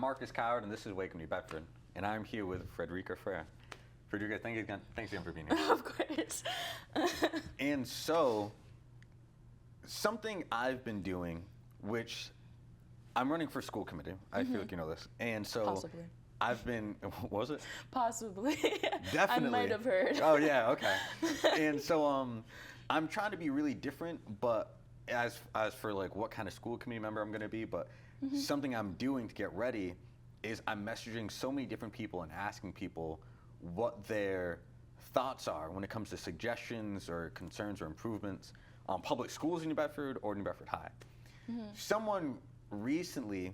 Marcus Coward, and this is Wake Up New Bedford, and I'm here with Fredricka Freire. Fredricka, thanks again for being here. Of course. And so, something I've been doing, which I'm running for school committee. I feel like you know this, and so Possibly. I've been. What was it? Possibly. Definitely. I might have heard. Oh yeah, okay. And so I'm trying to be really different, but as for like what kind of school committee member I'm going to be, but something I'm doing to get ready is I'm messaging so many different people and asking people what their thoughts are when it comes to suggestions or concerns or improvements on public schools in New Bedford or New Bedford High. Someone recently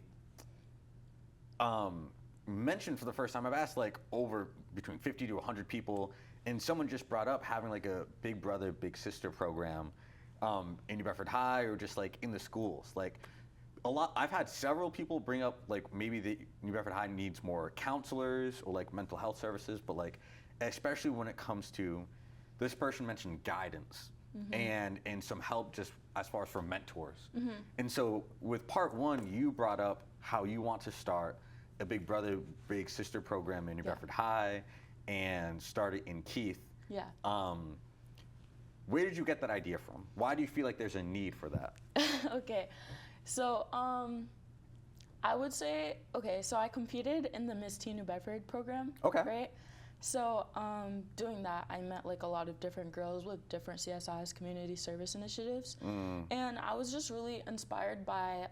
mentioned for the first time, I've asked like over between 50 to 100 people, and someone just brought up having like a big brother, big sister program in New Bedford High or just like in the schools. Like I've had several people bring up like maybe the New Bedford High needs more counselors or like mental health services, but like especially when it comes to, this person mentioned guidance and some help just as far as for mentors. And so with part one, you brought up how you want to start a big brother, big sister program in New Bedford High and start it in Keith. Yeah. Where did you get that idea from? Why do you feel like there's a need for that? Okay. So I would say, so I competed in the Miss Teen New Bedford program. Okay. Right? So doing that, I met like a lot of different girls with different CSIs, community service initiatives. And I was just really inspired by,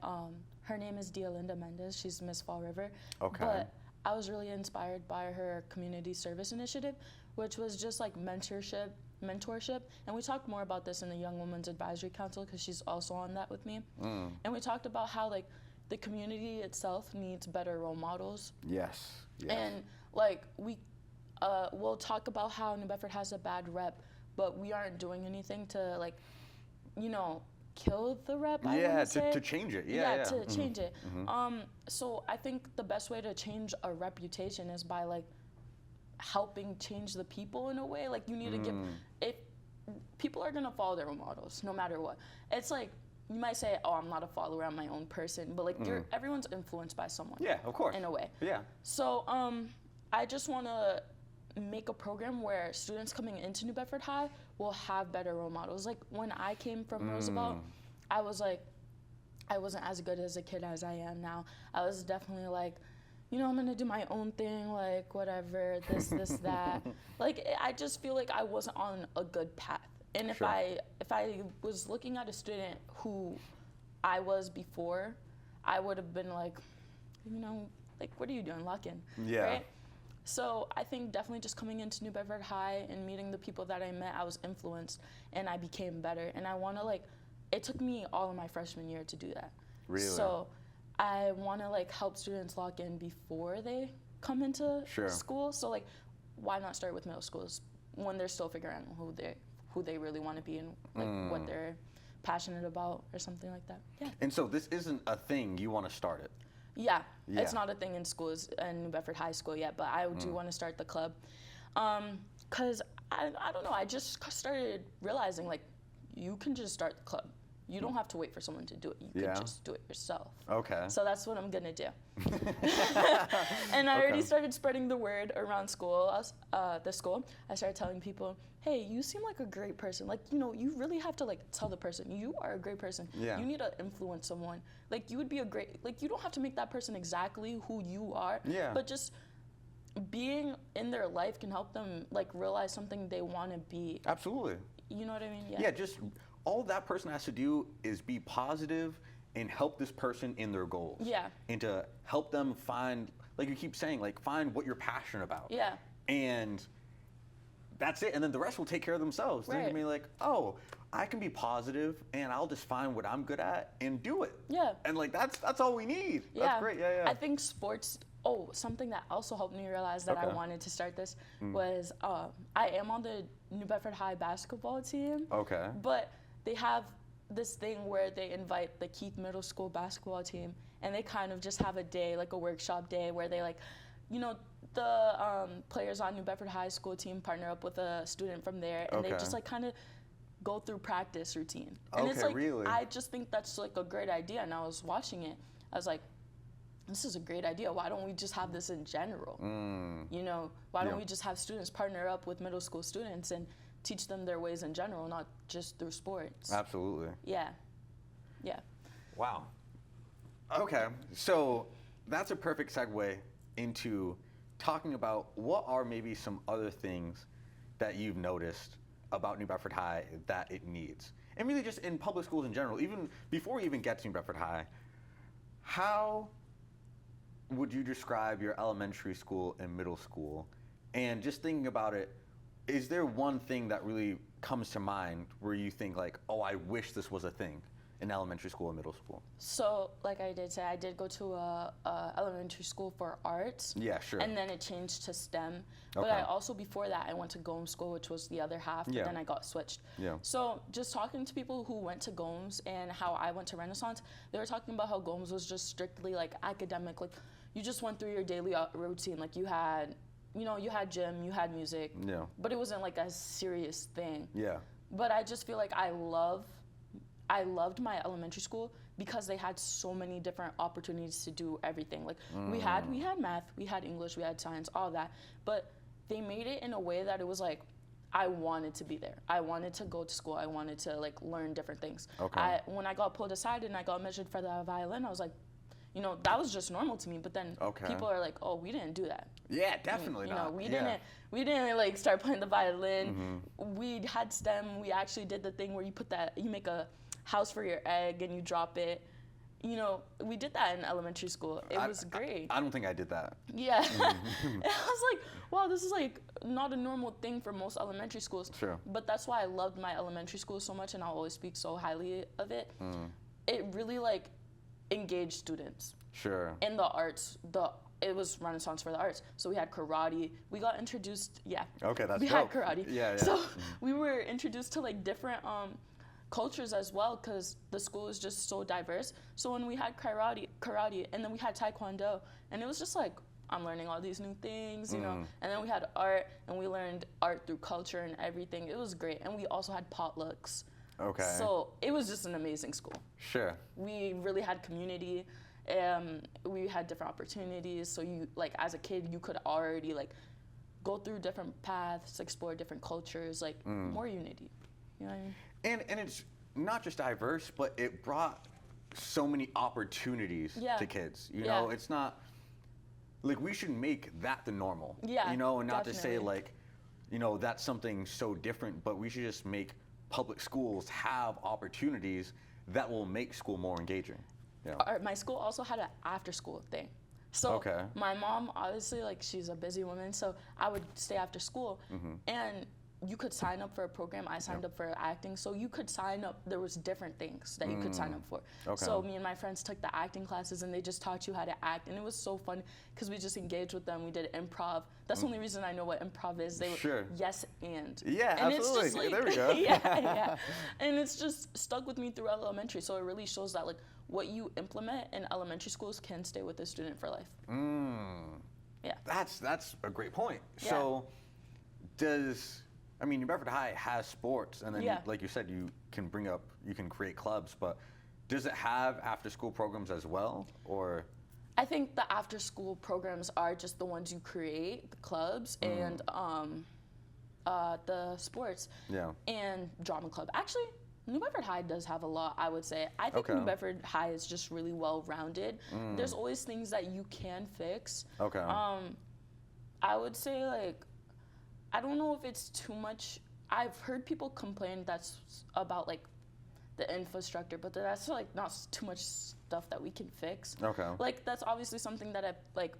her name is Diolinda Mendez. She's Miss Fall River. Okay. But I was really inspired by her community service initiative, which was just like mentorship. And we talked more about this in the Young Women's Advisory Council because she's also on that with me. And we talked about how like the community itself needs better role models. Yes. And like we'll talk about how New Bedford has a bad rep, but we aren't doing anything to like, kill the rep. To change it. To change it. So I think the best way to change a reputation is by like helping change the people in a way. Like you need to give, if people are gonna follow their role models no matter what. It's like you might say, oh, I'm not a follower, I'm my own person, but like everyone's influenced by someone. Yeah, of course. In a way. Yeah. So I just wanna make a program where students coming into New Bedford High will have better role models. Like when I came from Roosevelt, I was like, I wasn't as good as a kid as I am now. I was definitely like, I'm gonna do my own thing, like whatever, this, that. Like I just feel like I wasn't on a good path. And if I was looking at a student who I was before, I would have been like, like what are you doing, lock in, right? So I think definitely just coming into New Bedford High and meeting the people that I met, I was influenced and I became better. And I wanna it took me all of my freshman year to do that. Really? So I want to like help students lock in before they come into school. So like, why not start with middle schools when they're still figuring out who they really want to be and like what they're passionate about or something like that. Yeah. And so this isn't a thing, you want to start it? Yeah. It's not a thing in schools in New Bedford High School yet, but I do want to start the club, cause I don't know. I just started realizing like you can just start the club. You don't have to wait for someone to do it. You can just do it yourself. Okay. So that's what I'm gonna do. And I already started spreading the word around school, the school. I started telling people, hey, you seem like a great person. Like, you really have to like tell the person, you are a great person. Yeah. You need to influence someone. Like you would be you don't have to make that person exactly who you are. Yeah. But just being in their life can help them like realize something they wanna be. Absolutely. You know what I mean? Yeah, just all that person has to do is be positive and help this person in their goals. Yeah. And to help them find, like you keep saying, like find what you're passionate about. Yeah. And that's it. And then the rest will take care of themselves. They're gonna be like, oh, I can be positive and I'll just find what I'm good at and do it. Yeah. And like that's all we need. Yeah. That's great. Yeah. I think sports. Something that also helped me realize that I wanted to start this was I am on the New Bedford High basketball team. Okay. But they have this thing where they invite the Keith Middle School basketball team and they kind of just have a day, like a workshop day where they like, the players on New Bedford High School team partner up with a student from there and they just like kind of go through practice routine. And it's like, really? I just think that's like a great idea. And I was watching it. I was like, this is a great idea. Why don't we just have this in general? You know, why don't we just have students partner up with middle school students and teach them their ways in general, not just through sports? Absolutely. Yeah. Yeah. Wow. Okay, so that's a perfect segue into talking about what are maybe some other things that you've noticed about New Bedford High that it needs. And really just in public schools in general, even before we even get to New Bedford High, how would you describe your elementary school and middle school? And just thinking about it, is there one thing that really comes to mind where you think like, oh, I wish this was a thing in elementary school and middle school? So, like I did say, I did go to a elementary school for arts. Yeah, sure. And then it changed to STEM. But Okay. I also, before that, I went to Gomes School, which was the other half, Yeah. but then I got switched. Yeah. So, just talking to people who went to Gomes and how I went to Renaissance, they were talking about how Gomes was just strictly like academic. Like, you just went through your daily routine. Like, you had, you know, you had gym, you had music. Yeah. But it wasn't like a serious thing. Yeah. But I just feel like I loved my elementary school because they had so many different opportunities to do everything. Like we had math, we had English, we had science, all that. But they made it in a way that it was like I wanted to be there. I wanted to go to school. I wanted to like learn different things. Okay. When I got pulled aside and I got measured for the violin, I was like, you know, that was just normal to me. But then people are like, oh, we didn't do that. Yeah, definitely You not. know, Yeah. we didn't like start playing the violin. We had STEM. We actually did the thing where you make a house for your egg and you drop it. You know, we did that in elementary school. It was great. I don't think I did that. Yeah. And I was like, wow, this is like not a normal thing for most elementary schools. Sure. But that's why I loved my elementary school so much and I'll always speak so highly of it. It really like engaged students. Sure. In the arts, it was Renaissance for the arts. So we had karate. We got introduced, Okay, that's we dope. had karate. Yeah, yeah. So we were introduced to like different cultures as well because the school is just so diverse. So when we had karate, and then we had taekwondo, and it was just like, I'm learning all these new things, you know. And then we had art, and we learned art through culture and everything. It was great. And we also had potlucks. Okay. So it was just an amazing school. Sure. We really had community. We had different opportunities. So you, like, as a kid, you could already like go through different paths, explore different cultures, like more unity. You know what I mean? And it's not just diverse, but it brought so many opportunities to kids. You know, it's not like we should make that the normal. Yeah, You know, and not to say definitely. like, you know, that's something so different, but we should just make public schools have opportunities that will make school more engaging. Yeah. My school also had an after school thing. So my mom, obviously, like she's a busy woman, so I would stay after school and you could sign up for a program. I signed up for acting, so you could sign up. There was different things that you could sign up for. Okay. So me and my friends took the acting classes, and they just taught you how to act, and it was so fun because we just engaged with them. We did improv. That's the only reason I know what improv is. They were yes and. Yeah, and absolutely. It's just like, there we go. yeah, and it's just stuck with me through elementary. So it really shows that like what you implement in elementary schools can stay with a student for life. Yeah. That's a great point. So New Bedford High has sports, and then like you said, you can create clubs, but does it have after school programs as well, or? I think the after school programs are just the ones you create, the clubs and the sports and drama club. Actually, New Bedford High does have a lot, I would say. I think New Bedford High is just really well-rounded. There's always things that you can fix. Okay. I would say, like, I don't know if it's too much. I've heard people complain that's about, like, the infrastructure, but that's, like, not too much stuff that we can fix. Okay. Like, that's obviously something that I, like,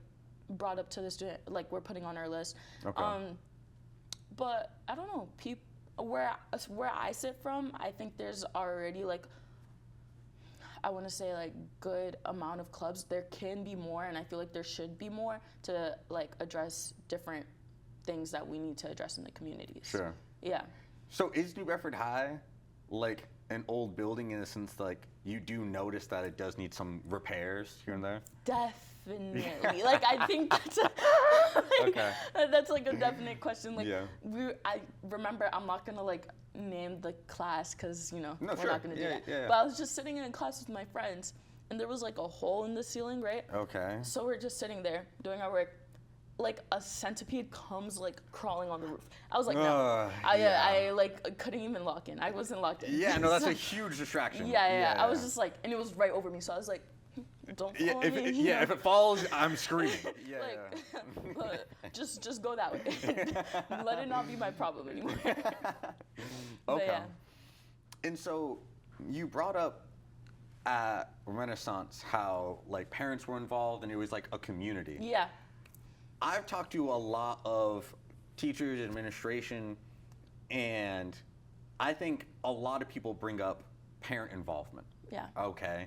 brought up to the student, like, we're putting on our list. Okay. But, I don't know, where I sit from, I think there's already, like, I want to say, like, good amount of clubs. There can be more, and I feel like there should be more to, like, address different things that we need to address in the communities. Sure. Yeah. So is New Bedford High, like, an old building in the sense, like, you do notice that it does need some repairs here and there? Definitely. Like, I think that's that's like a definite question. Like, I remember, I'm not gonna like name the class because we're not gonna do that. Yeah. But I was just sitting in a class with my friends, and there was like a hole in the ceiling, right? Okay. So we're just sitting there doing our work. Like a centipede comes like crawling on the roof. I was like, no. I like couldn't even lock in. I wasn't locked in. Yeah, no, that's a huge distraction. Yeah. I was just like, and it was right over me. So I was like, don't fall on me. If it falls, I'm screaming. Yeah. But just go that way. Let it not be my problem anymore. Okay. Yeah. And so you brought up at Renaissance how like parents were involved and it was like a community. Yeah. I've talked to a lot of teachers, administration, and I think a lot of people bring up parent involvement. Yeah. Okay.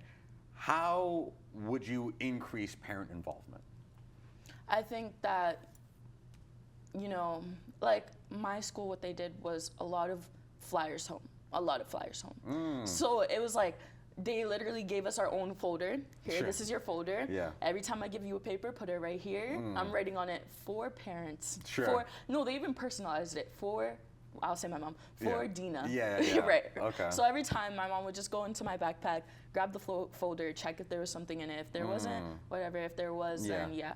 How would you increase parent involvement? I think that, you know, like my school, what they did was a lot of flyers home. So it was like, they literally gave us our own folder. Here, Sure. This is your folder. Yeah. Every time I give you a paper, put it right here. I'm writing on it for parents. Sure. No, they even personalized it for, I'll say my mom, for Yeah. Dina. Yeah. Right. Okay. So every time my mom would just go into my backpack, grab the folder, check if there was something in it. If there wasn't, whatever. If there was, then yeah.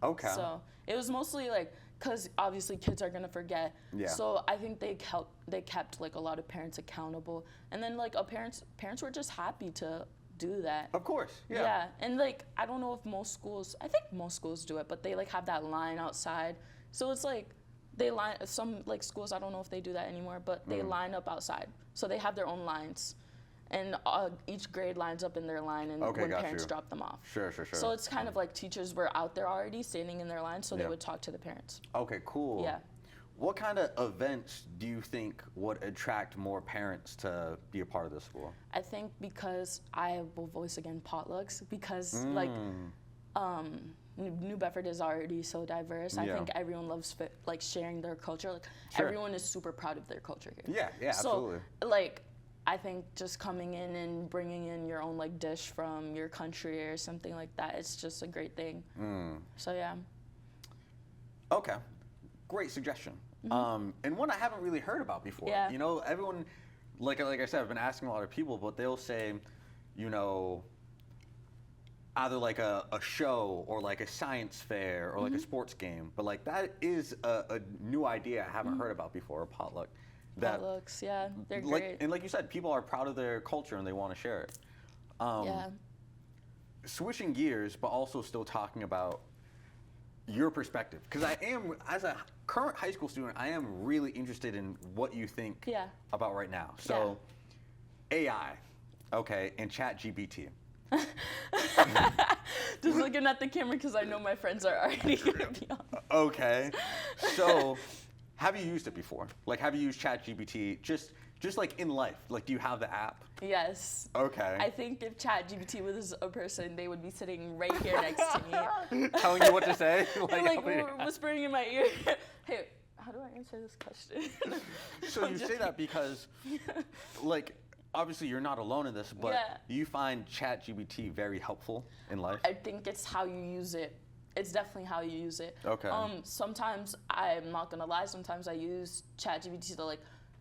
Okay. So it was mostly like, because obviously kids are gonna forget. Yeah. So I think they kept like a lot of parents accountable, and then like parents were just happy to do that. Of course. Yeah. Yeah, and like I don't know if I think most schools do it, but they like have that line outside. So it's like some like schools, I don't know if they do that anymore, but they line up outside. So they have their own lines. And each grade lines up in their line, and when parents drop them off. Sure. So it's kind of like teachers were out there already, standing in their line, so they would talk to the parents. Okay, cool. Yeah. What kind of events do you think would attract more parents to be a part of the school? I think because I will voice again potlucks, because like New Bedford is already so diverse. I think everyone loves like sharing their culture. Like everyone is super proud of their culture here. Yeah, absolutely. So like I think just coming in and bringing in your own like dish from your country or something like that, it's just a great thing. So yeah. Okay, great suggestion. And one I haven't really heard about before. Yeah. You know, everyone, like I said, I've been asking a lot of people, but they'll say, you know, either like a show or like a science fair or like a sports game. But like that is a new idea I haven't heard about before, a potluck. Potlucks, yeah, they're great. And like you said, people are proud of their culture and they want to share it. Yeah. Switching gears, but also still talking about your perspective, because I am, as a current high school student, I am really interested in what you think about right now. So, AI, okay, and ChatGPT. Just looking at the camera because I know my friends are already gonna be on. Okay, so have you used it before? Like, have you used ChatGPT just like in life? Like, do you have the app? Yes. Okay. I think if ChatGPT was a person, they would be sitting right here next to me. Telling you what to say? like whispering in my ear. Hey, how do I answer this question? So you say that because, like, obviously you're not alone in this, but you find ChatGPT very helpful in life? I think it's how you use it. It's definitely how you use it. Okay. Sometimes, I'm not gonna lie, sometimes I use ChatGPT to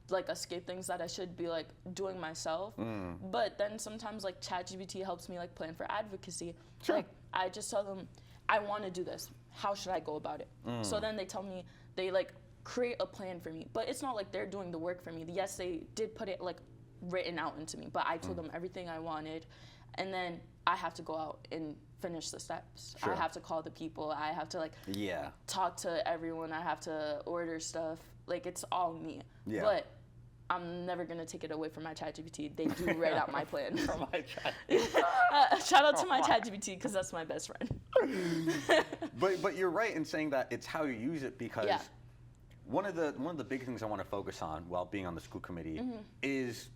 like escape things that I should be like doing myself. But then sometimes like ChatGPT helps me like plan for advocacy. Sure. Like I just tell them, I want to do this. How should I go about it? So then they tell me, they like create a plan for me. But it's not like they're doing the work for me. Yes, they did put it like written out into me, but I told them everything I wanted, and then I have to go out and finish the steps. Sure. I have to call the people. I have to like talk to everyone. I have to order stuff. Like it's all me. Yeah. But I'm never gonna take it away from my ChatGPT. They do write out my plan. From my chat. Shout out to my ChatGPT because that's my best friend. But you're right in saying that it's how you use it, because one of the big things I want to focus on while being on the school committee is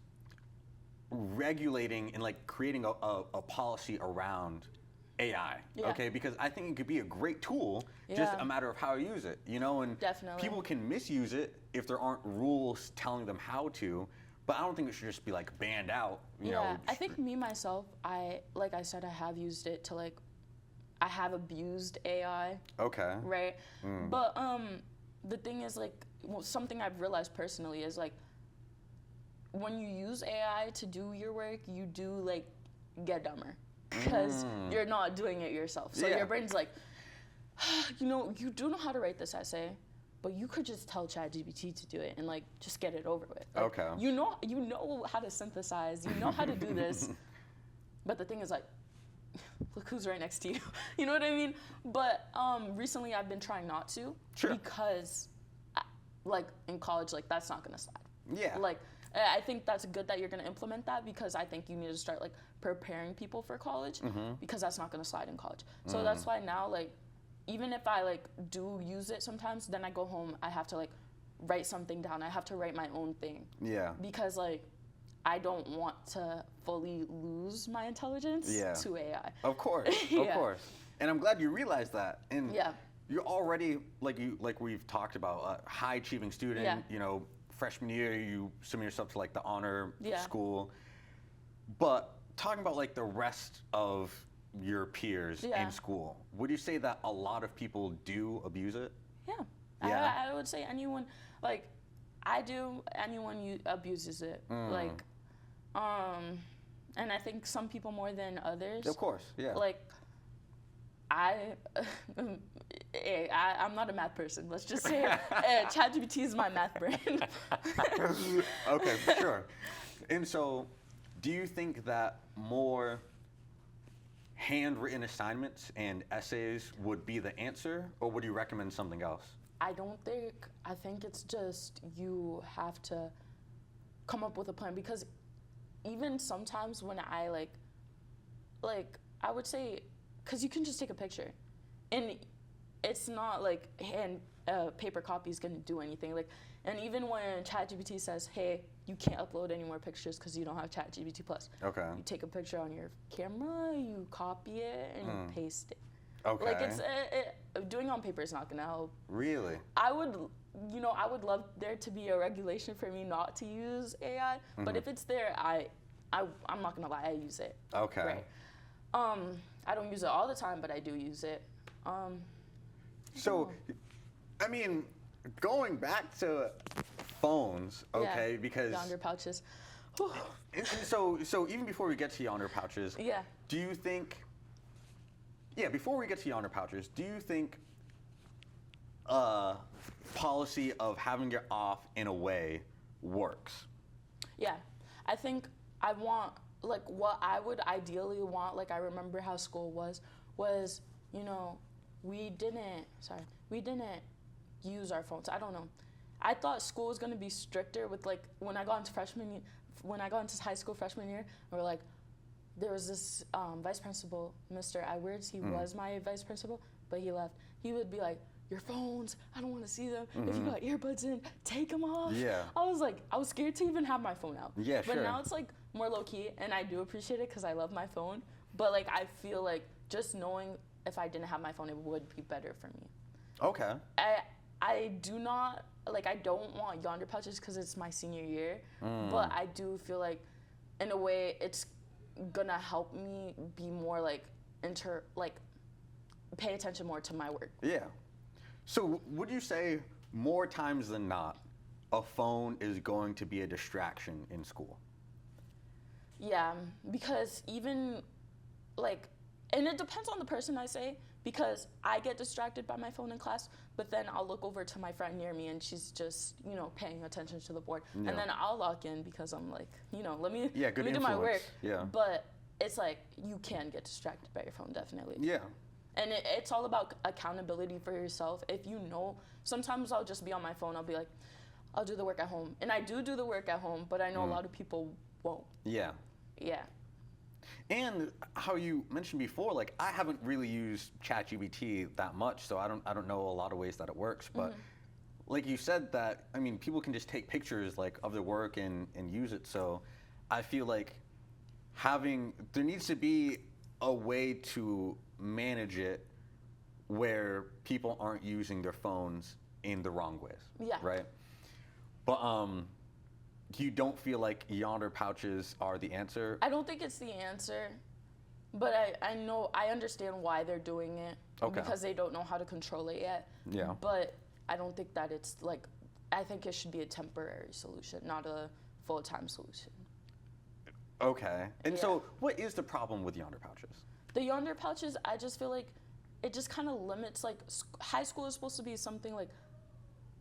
regulating and like creating a policy around AI, okay? Because I think it could be a great tool, just a matter of how you use it, you know? And people can misuse it if there aren't rules telling them how to, but I don't think it should just be like banned out, you know? I think me, myself, like I said, I have used it to like, I have abused AI. Okay. Right? But the thing is like, something I've realized personally is like, when you use AI to do your work, you do like get dumber. because you're not doing it yourself. So Yeah. your brain's like, you do know how to write this essay, but you could just tell ChatGPT to do it and like just get it over with. Like, Okay. You know how to synthesize. You know how to do this. But the thing is like, look who's right next to you. You know what I mean? But recently I've been trying not to. Sure. Because like in college, like that's not gonna slide. Yeah. Like I think that's good that you're gonna implement that, because I think you need to start like preparing people for college, because that's not gonna slide in college. So that's why now, like, even if I like do use it sometimes, then I go home, I have to like write something down. I have to write my own thing. Yeah. Because like I don't want to fully lose my intelligence to AI. Of course. Of Yeah. course. And I'm glad you realized that. And Yeah. you're already, like we've talked about, a high achieving student. Yeah. You know, freshman year, you submit yourself to like the honor Yeah. school. But talking about like the rest of your peers Yeah. in school, would you say that a lot of people do abuse it? Yeah. Yeah. I would say anyone, like, I do, anyone abuses it. Like, and I think some people more than others. Of course, yeah. Like, I'm not a math person. Let's just say ChatGPT is my math brain. Okay, sure. And so, do you think that more handwritten assignments and essays would be the answer, or would you recommend something else? I think it's just you have to come up with a plan, because even sometimes when I like I would say, because you can just take a picture and it's not like paper copy is going to do anything. Like, and even when ChatGPT says, hey, you can't upload any more pictures because you don't have ChatGPT Plus. Okay. You take a picture on your camera, you copy it, and you paste it. Okay. Like, it's doing it on paper is not going to help. Really? I would love there to be a regulation for me not to use AI, but if it's there, I'm not gonna lie, I use it. Okay. Right. I don't use it all the time, but I do use it. So, I mean, going back to phones, okay, yeah, because yonder pouches. Whew. and so even before we get to yonder pouches, Yeah. do you think? Yeah, before we get to yonder pouches, do you think policy of having it off in a way works? Yeah, I think I want, like, what I would ideally want, like, I remember how school was, you know, we didn't use our phones. I don't know. I thought school was gonna be stricter with, like, when I got into high school freshman year, we're like, there was this vice principal, Mr. Edwards. He was my vice principal, but he left. He would be like, your phones, I don't want to see them. If you got earbuds in, take them off. Yeah. I was scared to even have my phone out. Yeah, but sure. now it's like more low key, and I do appreciate it because I love my phone. But like, I feel like just knowing if I didn't have my phone, it would be better for me. Okay. I do not, like, I don't want yonder pouches because it's my senior year, but I do feel like, in a way, it's gonna help me be more like pay attention more to my work. Yeah. So would you say more times than not, a phone is going to be a distraction in school? Yeah, because even like, and it depends on the person, I say, because I get distracted by my phone in class, but then I'll look over to my friend near me and she's just, you know, paying attention to the board. Yeah. And then I'll log in because I'm like, you know, let me good do my work. influence. Yeah. But it's like, you can get distracted by your phone, definitely. Yeah. And it's all about accountability for yourself. If you know, sometimes I'll just be on my phone, I'll be like, I'll do the work at home. And I do the work at home, but I know a lot of people won't. Yeah. Yeah. And how you mentioned before, like, I haven't really used ChatGPT that much, so I don't know a lot of ways that it works. But like you said, that, I mean, people can just take pictures like of their work and use it. So I feel like there needs to be a way to manage it where people aren't using their phones in the wrong ways. Yeah. Right? But you don't feel like yonder pouches are the answer? I don't think it's the answer, but I understand why they're doing it. Okay. Because they don't know how to control it yet. Yeah. But I don't think that it's like, I think it should be a temporary solution, not a full-time solution. Okay. And Yeah. so what is the problem with yonder pouches? The yonder pouches, I just feel like it just kind of limits, like, high school is supposed to be something like,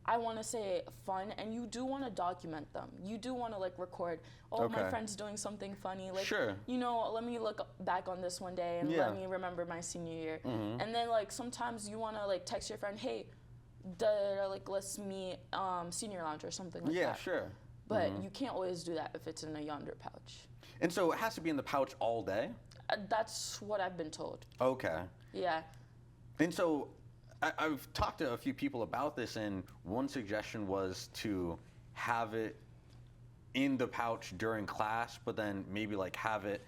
I want to say fun, and you do want to document them. You do want to, like, record, oh, my Okay. friend's doing something funny. Like, Sure. you know, let me look back on this one day and Yeah. let me remember my senior year. Mm-hmm. And then, like, sometimes you want to, like, text your friend, hey, like, let's meet senior lounge or something like Yeah, that. sure. But you can't always do that if it's in a yonder pouch. And so it has to be in the pouch all day? That's what I've been told. Okay. Yeah. And so I've talked to a few people about this, and one suggestion was to have it in the pouch during class, but then maybe like have it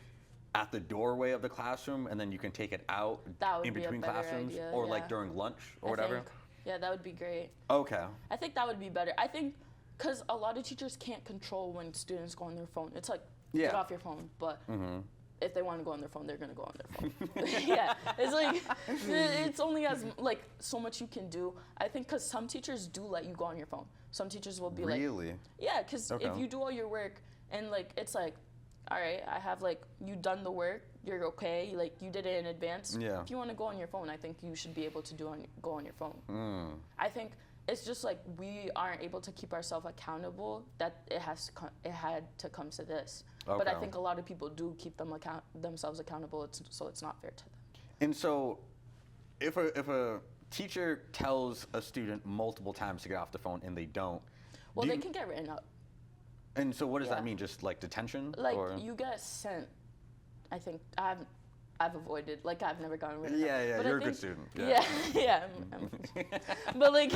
at the doorway of the classroom, and then you can take it out That would in be a between better classrooms, idea, or yeah. like during lunch or I whatever. think, yeah, that would be great. Okay. I think that would be better. I think because a lot of teachers can't control when students go on their phone. It's like, get Yeah. off your phone. But if they want to go on their phone, they're going to go on their phone. Yeah. It's like, it's only as, like, so much you can do. I think because some teachers do let you go on your phone. Some teachers will be like, Really? yeah, because Okay. if you do all your work and, like, it's like, all right, I have, like, you done the work, you're okay, like, you did it in advance. Yeah. If you want to go on your phone, I think you should be able to go on your phone. I think it's just like we aren't able to keep ourselves accountable that it had to come to this. But I Okay. think a lot of people do keep themselves accountable, so it's not fair to them. And so if a teacher tells a student multiple times to get off the phone and they don't, Well, do they you- can get written up. and so what does Yeah. that mean? Just like detention? Like, or? you get sent. I think I've avoided, like, I've never gotten written up. Yeah, yeah, But you're I a good think- student. Yeah, yeah. But, like,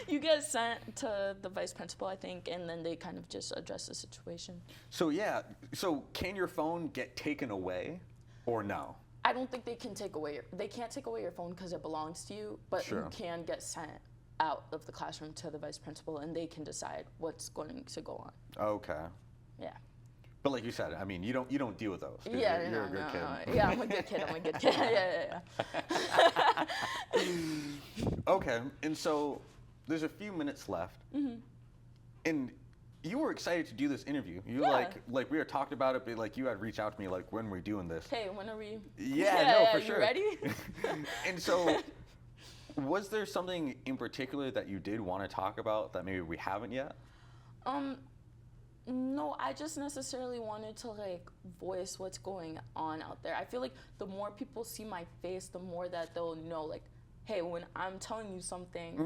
you get sent to the vice principal, I think, and then they kind of just address the situation. So yeah, so can your phone get taken away or no? I don't think they can take away they can't take away your phone because it belongs to you, but Sure. you can get sent out of the classroom to the vice principal, and they can decide what's going to go on. Okay. Yeah. But like you said, I mean, you don't deal with those. 'cause Yeah, you're no, a good no, kid. no. Yeah, I'm a good kid. I'm a good kid. Yeah. Okay, and so there's a few minutes left, and you were excited to do this interview. You Yeah. like we were talking about it, but like you had reached out to me like, when we're doing this. Hey, when are we? Yeah, no, for you sure. ready? And so, was there something in particular that you did want to talk about that maybe we haven't yet? No, I just necessarily wanted to, like, voice what's going on out there. I feel like the more people see my face, the more that they'll know, like, hey, when I'm telling you something,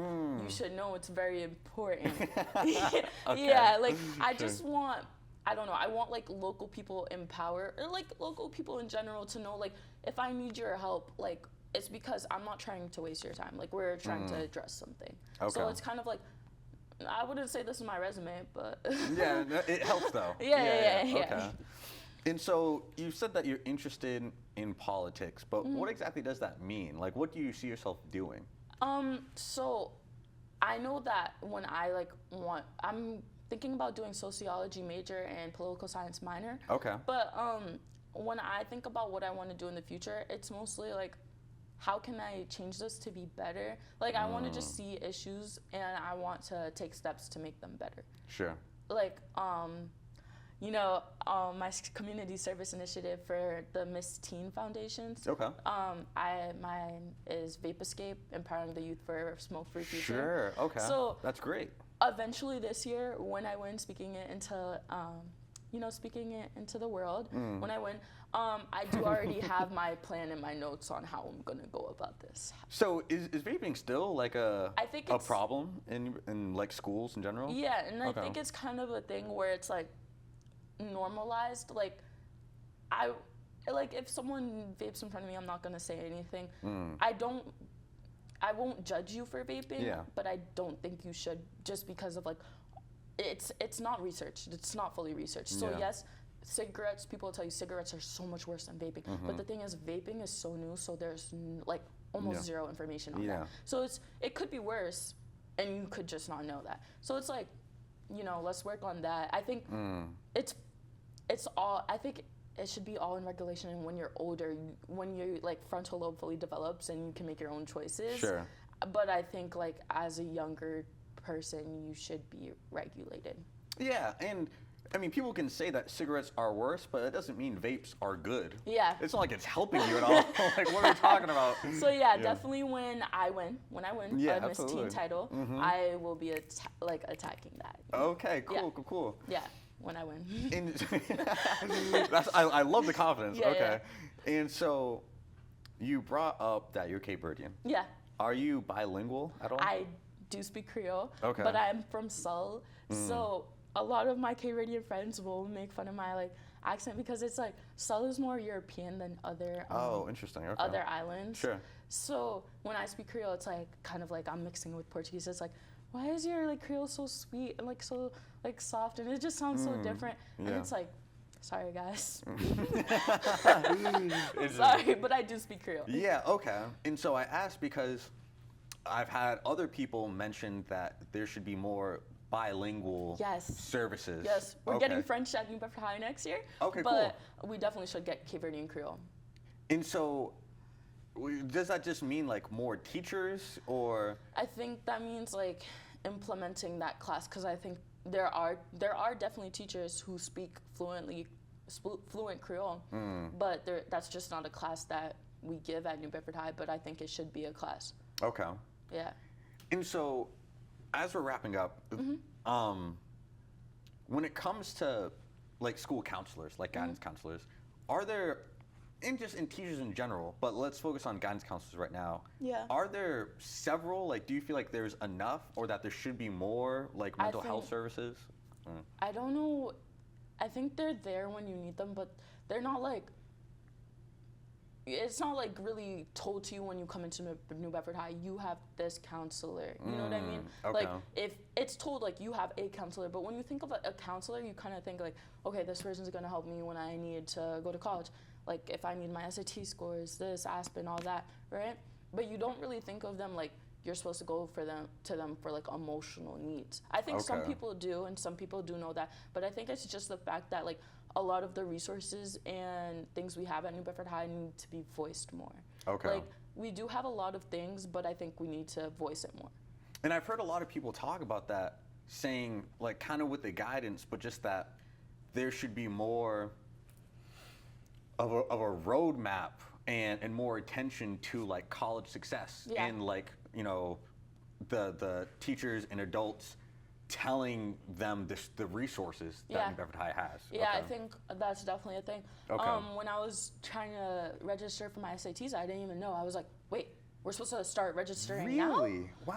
you should know it's very important. Okay. Yeah, like, I Sure. just want, I don't know, I want, like, local people empowered, or, like, local people in general to know, like, if I need your help, like, it's because I'm not trying to waste your time. Like, we're trying to address something. So Okay. it's kind of like, I wouldn't say this is my resume, but Yeah, no, it helps though. Yeah. Okay. And so you said that you're interested in politics, but what exactly does that mean? Like, what do you see yourself doing? So I know that when I'm thinking about doing sociology major and political science minor. Okay. But when I think about what I want to do in the future, it's mostly like, how can I change this to be better? Like, I want to just see issues and I want to take steps to make them better. Sure. Like, my community service initiative for the Miss Teen Foundations. Okay. Mine is Vape Escape, empowering the youth for a smoke-free future. Sure. Okay. So that's great. eventually this year, when I win, speaking it into the world, when I win, I do already have my plan and my notes on how I'm gonna go about this. So is vaping still like a I think a it's- problem in like schools in general? Yeah, and I Okay. think it's kind of a thing where it's like normalized. Like, if someone vapes in front of me, I'm not gonna say anything. I won't judge you for vaping, Yeah. but I don't think you should, just because of, like, it's not researched. It's not fully researched. So Yeah. yes, cigarettes, people will tell you cigarettes are so much worse than vaping. But the thing is, vaping is so new, so there's like almost Yeah. zero information on Yeah. that. So it could be worse, and you could just not know that. So it's like, let's work on that. I think it's all. I think it should be all in regulation. And when you're older, when your like frontal lobe fully develops and you can make your own choices. Sure. But I think, like, as a younger person, you should be regulated. Yeah, and I mean, people can say that cigarettes are worse, but it doesn't mean vapes are good. Yeah. It's not like it's helping you at all. Like, what are we talking about? So yeah, definitely when I win Yeah, a Miss Teen absolutely. title, I will be attacking that. Okay, cool. Yeah, when I win. And I love the confidence. Yeah, okay. And so you brought up that you're Cape Verdean. Yeah. Are you bilingual at all? I do speak Creole, Okay. but I'm from Seoul, so a lot of my Cape Verdean friends will make fun of my accent because it's like Seoul is more European than other Interesting. Okay. other islands. Sure. So when I speak Creole, it's like kind of like I'm mixing it with Portuguese. It's like, why is your Creole so sweet and so soft, and it just sounds so different. And yeah. it's like, sorry guys, It's- sorry, but I do speak Creole. Yeah, okay. And so I asked because I've had other people mention that there should be more bilingual services. Yes, we're getting French at New Bedford High next year. Okay, but we definitely should get Cape Verdean Creole. And so does that just mean like more teachers or? I think that means implementing that class, because I think there are definitely teachers who speak fluent Creole, but that's just not a class that we give at New Bedford High, but I think it should be a class. Okay. Yeah. And so as we're wrapping up, when it comes to school counselors, guidance counselors, are there, and just in teachers in general, but let's focus on guidance counselors right now. Yeah. Are there several, do you feel like there's enough or that there should be more mental health services? I don't know. I think they're there when you need them, but they're not it's not really told to you when you come into New Bedford High, you have this counselor. You know what I mean? Okay. If it's told you have a counselor, but when you think of a counselor, you kind of think okay, this person's gonna help me when I need to go to college. If I need my SAT scores, this, Aspen, all that, right? But you don't really think of them you're supposed to go to them for emotional needs. I think some people do, and some people do know that, but I think it's just the fact that a lot of the resources and things we have at New Bedford High need to be voiced more. Okay. We do have a lot of things, but I think we need to voice it more. And I've heard a lot of people talk about that, saying kind of with the guidance, but just that there should be more of a roadmap and more attention to college success and the teachers and adults telling them the resources that New Bedford High has. Yeah, I think that's definitely a thing. Okay. When I was trying to register for my SATs, I didn't even know. I was like, wait, we're supposed to start registering now? Really? Wow.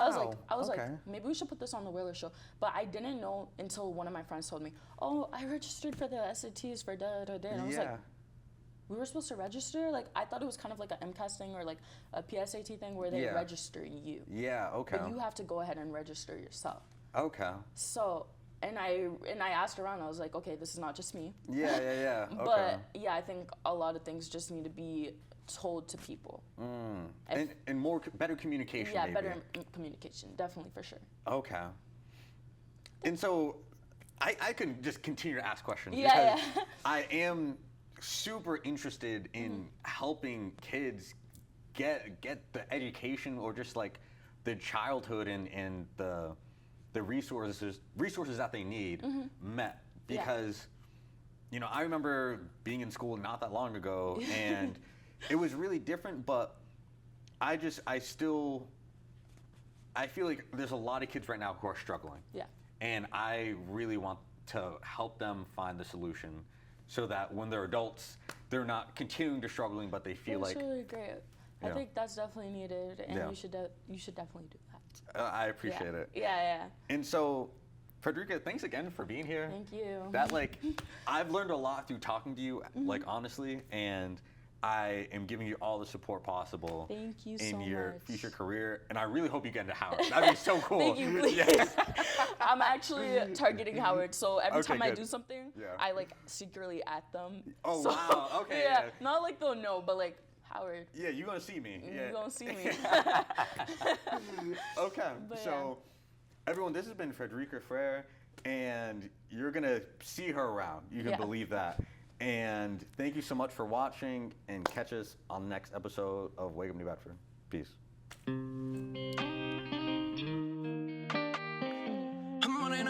I was Okay. like, maybe we should put this on the Whaler Show. But I didn't know until one of my friends told me, oh, I registered for the SATs for da-da-da. And I was like, we were supposed to register? I thought it was kind of like an MCAS thing or a PSAT thing where they register you. Yeah, okay. But you have to go ahead and register yourself. Okay. So, and I asked around. I was like, okay, this is not just me. Yeah. Okay. But yeah, I think a lot of things just need to be told to people. And better communication. Yeah, maybe. better communication, definitely, for sure. Okay. And so, I can just continue to ask questions Yeah, because I am super interested in helping kids get the education or just the childhood and the resources that they need met, because I remember being in school not that long ago and it was really different, but I feel like there's a lot of kids right now who are struggling. Yeah. And I really want to help them find the solution so that when they're adults, they're not continuing to struggling, but they feel That's really great. I think that's definitely needed, and you should definitely do that. I appreciate it. Yeah. And so, Fredericka, thanks again for being here. Thank you. That I've learned a lot through talking to you, honestly, and I am giving you all the support possible. Thank you in so your much. future career, and I really hope you get into Howard. That'd be so cool. Thank you, please. Yeah. I'm actually targeting Howard, so every Okay, time I good. do something, Yeah. I secretly at them. Oh, So, wow. Okay, Yeah, yeah. not they'll know, but Howard. Yeah, you're gonna see me. You're gonna see me. Okay, But so everyone, this has been Fredricka Freire, and you're gonna see her around. You can believe that. And thank you so much for watching, and catch us on the next episode of Wake Up New Bedford. Peace. I'm running.